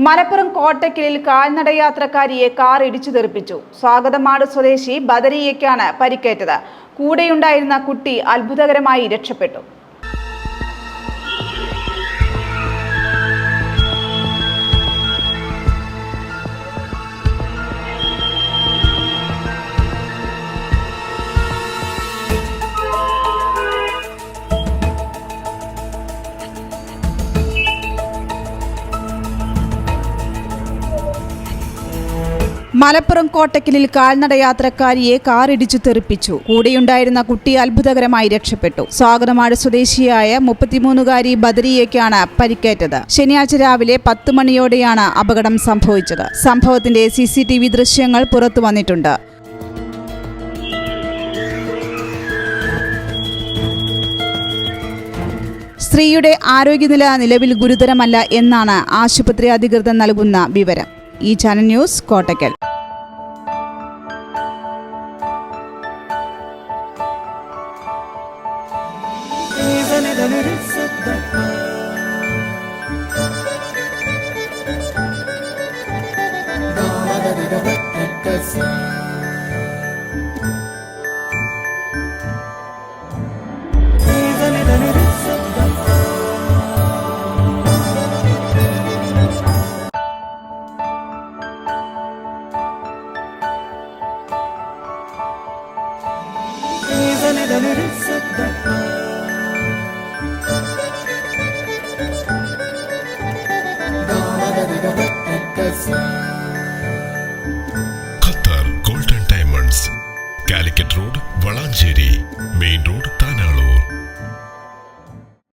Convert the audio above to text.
Malappuram കോട്ടക്കലിൽ കാൽനടയാത്രക്കാരിയെ car ഇടിച്ചു തെറിപ്പിച്ചു. സ്വാഗതമാട് സ്വദേശി ബദരിയയ്ക്കാണ് പരിക്കേറ്റത്. കൂടെയുണ്ടായിരുന്ന കുട്ടി അത്ഭുതകരമായി രക്ഷപ്പെട്ടു. മലപ്പുറം കോട്ടക്കലിൽ കാൽനടയാത്രക്കാരിയെ കാർ ഇടിച്ചു തെറിപ്പിച്ചു. കൂടെയുണ്ടായിരുന്ന കുട്ടി അത്ഭുതകരമായി രക്ഷപ്പെട്ടു. സ്വാഗതമാട് സ്വദേശിയായ 33-കാരി ബദരിയയ്ക്കാണ് പരിക്കേറ്റത്. ശനിയാഴ്ച രാവിലെ 10 മണിയോടെയാണ് അപകടം സംഭവിച്ചത്. സംഭവത്തിന്റെ CCTV ദൃശ്യങ്ങൾ പുറത്തു വന്നിട്ടുണ്ട്. സ്ത്രീയുടെ ആരോഗ്യനില നിലവിൽ ഗുരുതരമല്ല എന്നാണ് ആശുപത്രി അധികൃതർ നൽകുന്ന വിവരം. ഈ channel news Kottakkal. Da da da da da da.